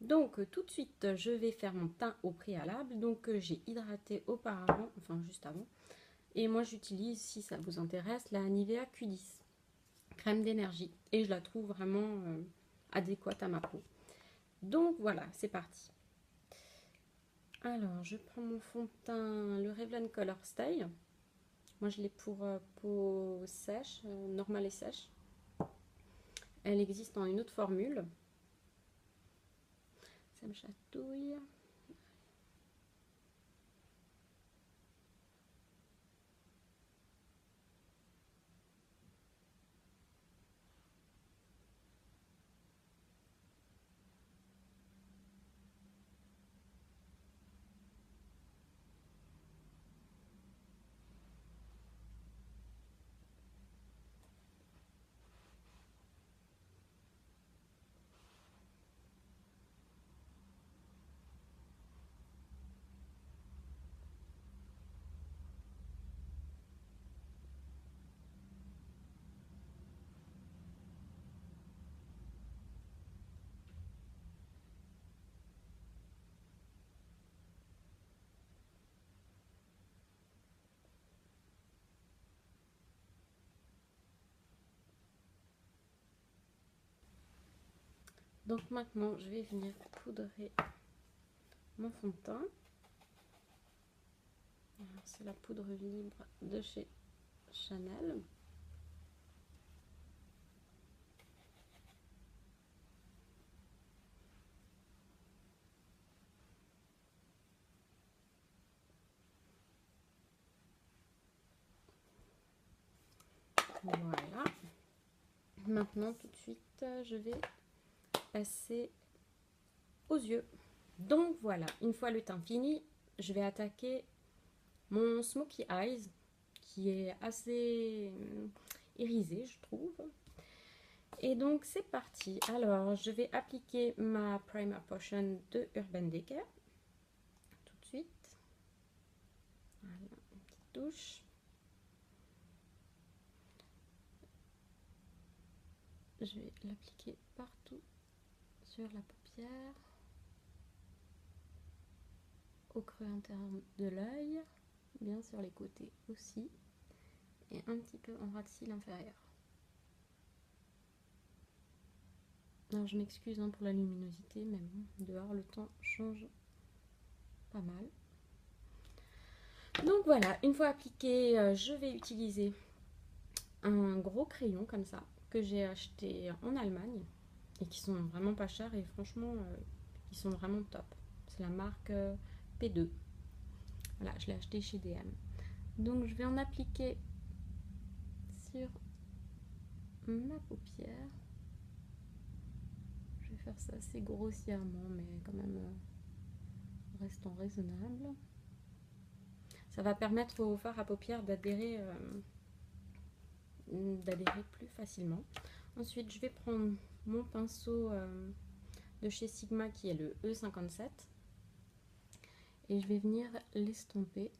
Donc tout de suite, je vais faire mon teint au préalable. Donc j'ai hydraté auparavant, enfin juste avant. Et moi j'utilise, si ça vous intéresse, la Nivea Q10, crème d'énergie. Et je la trouve vraiment adéquate à ma peau. Donc voilà, c'est parti. Alors je prends mon fond de teint, le Revlon Color Stay. Moi je l'ai pour peau sèche, normale et sèche. Elle existe en une autre formule. Ça me chatouille. Donc maintenant, je vais venir poudrer mon fond de teint. C'est la poudre libre de chez Chanel. Voilà. Maintenant, tout de suite, je vais passer aux yeux. Donc voilà, une fois le teint fini, je vais attaquer mon Smoky Eyes, qui est assez irisé, je trouve. Et donc c'est parti. Alors je vais appliquer ma Primer Potion de Urban Decay tout de suite. Voilà, une petite touche. Je vais l'appliquer partout sur la paupière, au creux intérieur de l'œil, bien sur les côtés aussi, et un petit peu en ras de cils inférieur. Alors je m'excuse pour la luminosité, mais bon, dehors le temps change pas mal. Donc voilà, une fois appliqué, je vais utiliser un gros crayon comme ça, que j'ai acheté en Allemagne, et qui sont vraiment pas chers, et franchement, ils sont vraiment top. C'est la marque P2. Voilà, je l'ai acheté chez DM. Donc je vais en appliquer sur ma paupière. Je vais faire ça assez grossièrement, mais quand même restant raisonnable. Ça va permettre au fard à paupières d'adhérer plus facilement. Ensuite, je vais prendre mon pinceau de chez Sigma qui est le E57 et je vais venir l'estomper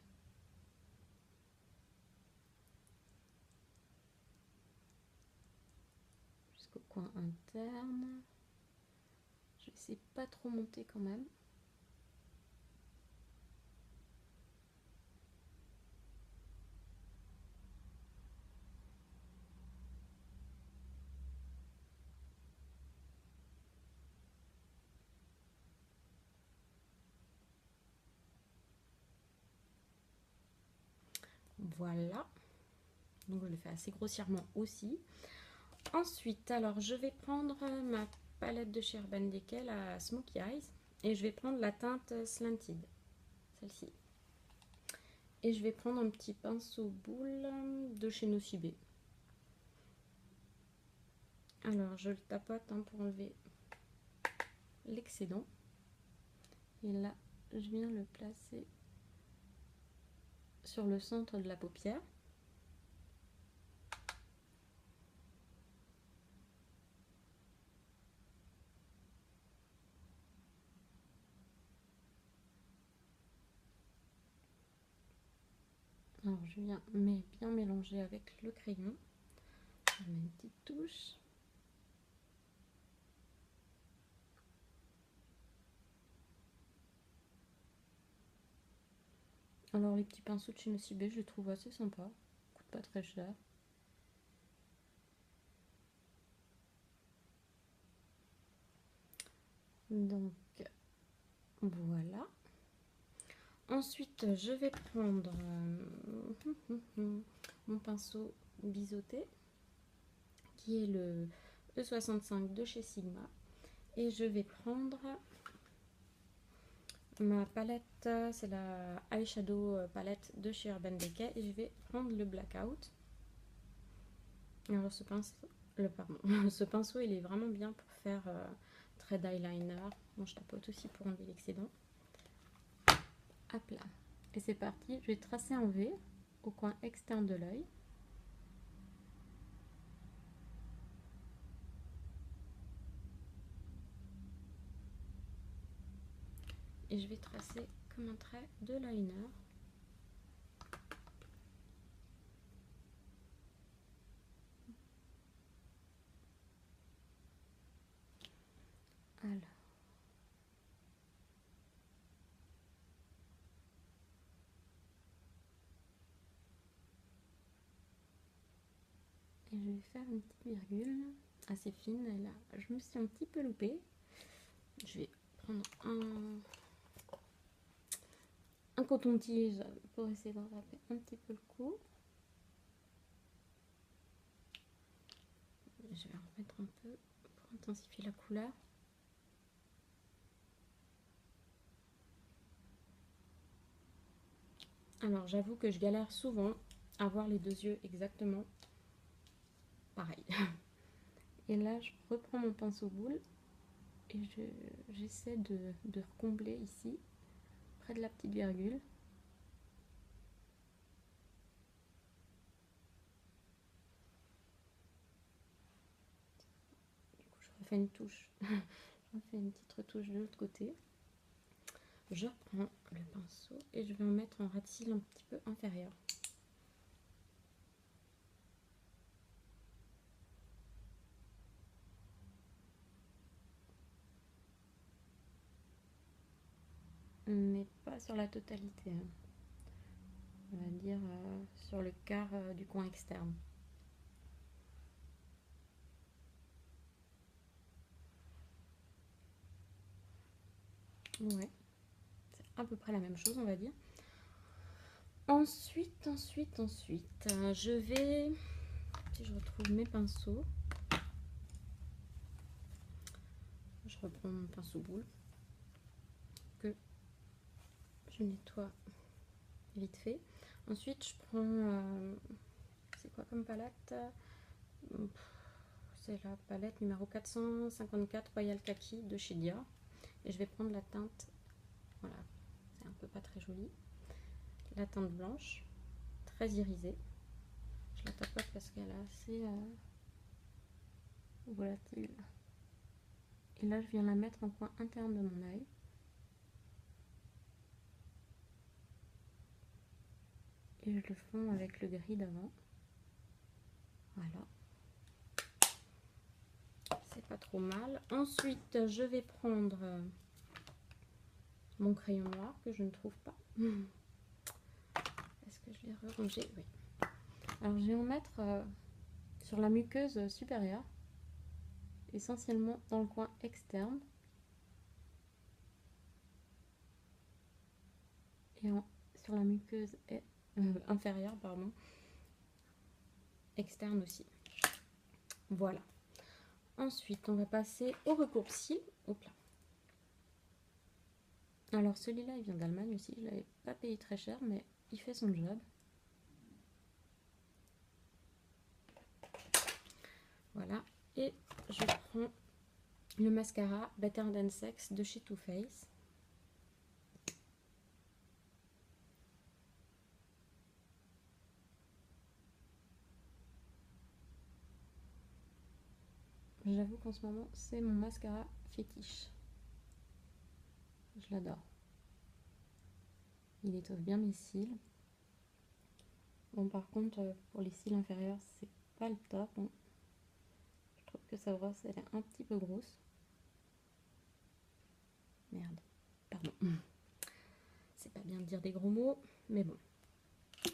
jusqu'au coin interne. Je vais essayer de pas trop monter quand même. Voilà, donc je le fais assez grossièrement aussi. Ensuite, alors je vais prendre ma palette de chez Urban Decay, la Smoky Eyes, et je vais prendre la teinte Slanted, celle-ci. Et je vais prendre un petit pinceau boule de chez Nocibé. Alors je le tapote pour enlever l'excédent. Et là, je viens le placer sur le centre de la paupière. Alors je viens bien mélanger avec le crayon. Je mets une petite touche. Alors les petits pinceaux de chez Nocibé, je les trouve assez sympas. Coûtent pas très cher. Donc voilà. Ensuite, je vais prendre mon pinceau biseauté, qui est le E65 de chez Sigma. Et je vais prendre ma palette, c'est la eyeshadow palette de chez Urban Decay. Et je vais prendre le Blackout. Alors ce pinceau, il est vraiment bien pour faire trait d'eyeliner. Bon, je tapote aussi pour enlever l'excédent. Hop là. Et c'est parti, je vais tracer un V au coin externe de l'œil. Et je vais tracer comme un trait de liner. Alors. Et je vais faire une petite virgule assez fine. Et là, je me suis un petit peu loupée. Je vais prendre un coton-tige pour essayer de rattraper un petit peu le coup. Je vais en remettre un peu pour intensifier la couleur. Alors j'avoue que je galère souvent à voir les deux yeux exactement pareil. Et là je reprends mon pinceau boule et j'essaie de recombler ici, près de la petite virgule. Je refais une touche, je refais une petite retouche de l'autre côté. Je reprends le pinceau et je vais en mettre en ras de cils un petit peu inférieur. Mais pas sur la totalité, hein. On va dire sur le quart du coin externe. Ouais, c'est à peu près la même chose, on va dire. Ensuite, je vais, si je retrouve mes pinceaux, je reprends mon pinceau boule que je nettoie vite fait. Ensuite, je prends, c'est quoi comme palette? C'est la palette numéro 454 Royal Kaki de chez Dior. Et je vais prendre la teinte, voilà, c'est un peu pas très joli, la teinte blanche, très irisée. Je la tapote parce qu'elle est assez volatile. Et là, je viens la mettre en coin interne de mon œil. Et je le fonds avec le gris d'avant. Voilà. C'est pas trop mal. Ensuite, je vais prendre mon crayon noir que je ne trouve pas. Est-ce que je l'ai rangé? Oui. Alors, je vais en mettre sur la muqueuse supérieure, essentiellement dans le coin externe. Et sur la muqueuse inférieure, pardon. Externe aussi. Voilà. Ensuite, on va passer au recourbe-cils. Hop là. Alors celui-là, il vient d'Allemagne aussi. Je ne l'avais pas payé très cher, mais il fait son job. Voilà. Et je prends le mascara Better Than Sex de chez Too Faced. J'avoue qu'en ce moment, c'est mon mascara fétiche. Je l'adore. Il étoffe bien mes cils. Bon, par contre, pour les cils inférieurs, c'est pas le top, hein. Je trouve que sa brosse, elle est un petit peu grosse. Merde. Pardon. C'est pas bien dire des gros mots, mais bon.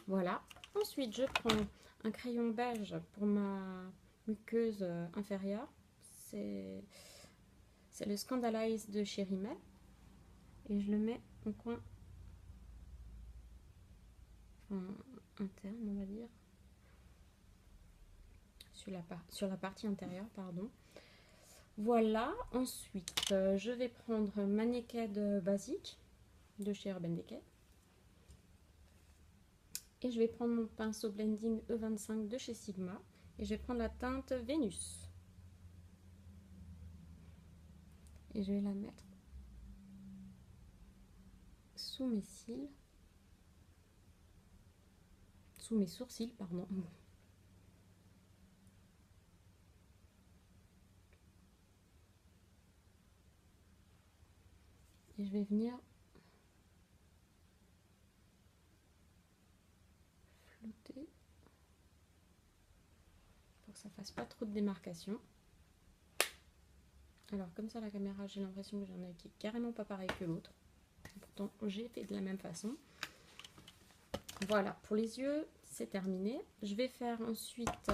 Voilà. Ensuite, je prends un crayon beige pour ma muqueuse inférieure. C'est le Scandalize de chez Rimmel. Et je le mets au coin interne, on va dire. Sur la partie intérieure, pardon. Voilà. Ensuite, je vais prendre ma Naked basique de chez Urban Decay. Et je vais prendre mon pinceau blending E25 de chez Sigma. Et je vais prendre la teinte Vénus. Et je vais la mettre sous mes cils. Sous mes sourcils, pardon. Et je vais venir flouter pour que ça fasse pas trop de démarcation. Alors comme ça la caméra, j'ai l'impression que j'en ai qui est carrément pas pareil que l'autre. Pourtant j'ai fait de la même façon. Voilà, pour les yeux c'est terminé. Je vais faire ensuite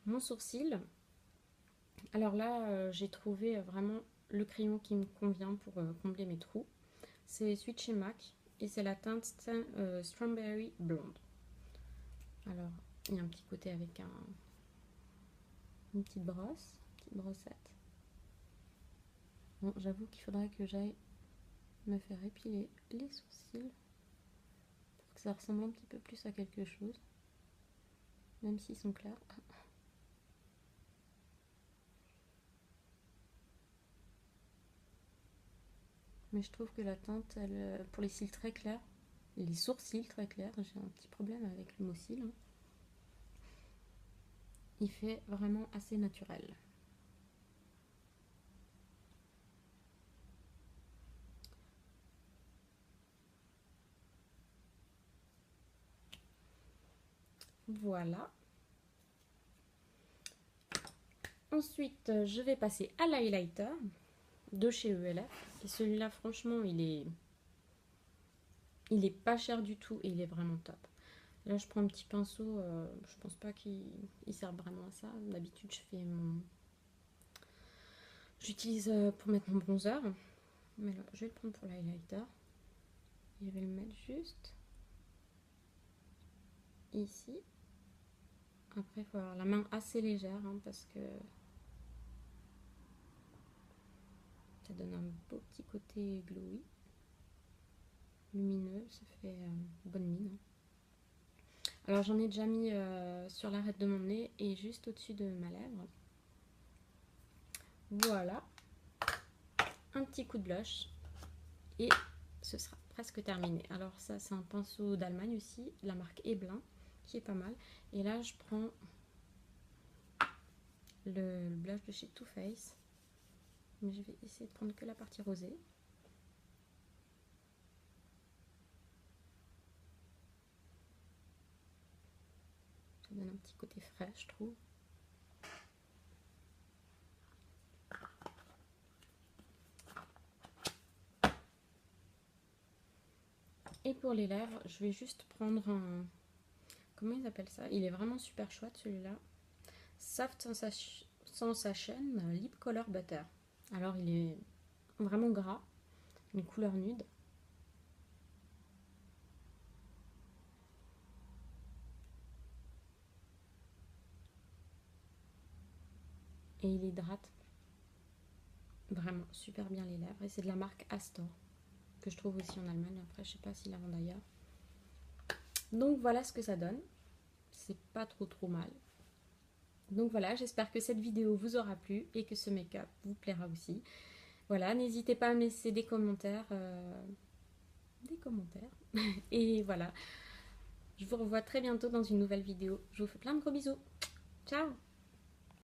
mon sourcil. Alors là j'ai trouvé vraiment le crayon qui me convient pour combler mes trous. C'est celui de chez MAC et c'est la teinte Strawberry Blonde. Alors il y a un petit côté avec une petite brossette. Bon, j'avoue qu'il faudrait que j'aille me faire épiler les sourcils pour que ça ressemble un petit peu plus à quelque chose, même s'ils sont clairs. Mais je trouve que la teinte, pour les cils très clairs, les sourcils très clairs, j'ai un petit problème avec le mot cils. Hein. Il fait vraiment assez naturel. Voilà. Ensuite, je vais passer à l'highlighter de chez ELF. Et celui-là, franchement, il est pas cher du tout et il est vraiment top. Là, je prends un petit pinceau. Je pense pas qu'il serve vraiment à ça. D'habitude, j'utilise pour mettre mon bronzer. Mais là, je vais le prendre pour l'highlighter. Je vais le mettre juste ici. Après, il faut avoir la main assez légère hein, parce que ça donne un beau petit côté glowy, lumineux, ça fait bonne mine. Alors j'en ai déjà mis sur l'arête de mon nez et juste au-dessus de ma lèvre. Voilà, un petit coup de blush et ce sera presque terminé. Alors ça c'est un pinceau d'Allemagne aussi, la marque Eblin, qui est pas mal. Et là je prends le blush de chez Too Faced. Mais je vais essayer de prendre que la partie rosée. Ça donne un petit côté frais, je trouve. Et pour les lèvres, je vais juste prendre un... Comment ils appellent ça? Il est vraiment super chouette celui-là. Soft Sensation Lip Color Butter. Alors il est vraiment gras, une couleur nude. Et il hydrate vraiment super bien les lèvres. Et c'est de la marque Astor, que je trouve aussi en Allemagne. Après, je sais pas s'ils la vendent ailleurs. Donc voilà ce que ça donne. C'est pas trop mal. Donc voilà, j'espère que cette vidéo vous aura plu et que ce make-up vous plaira aussi. Voilà, n'hésitez pas à me laisser des commentaires. Et voilà, je vous revois très bientôt dans une nouvelle vidéo. Je vous fais plein de gros bisous. Ciao!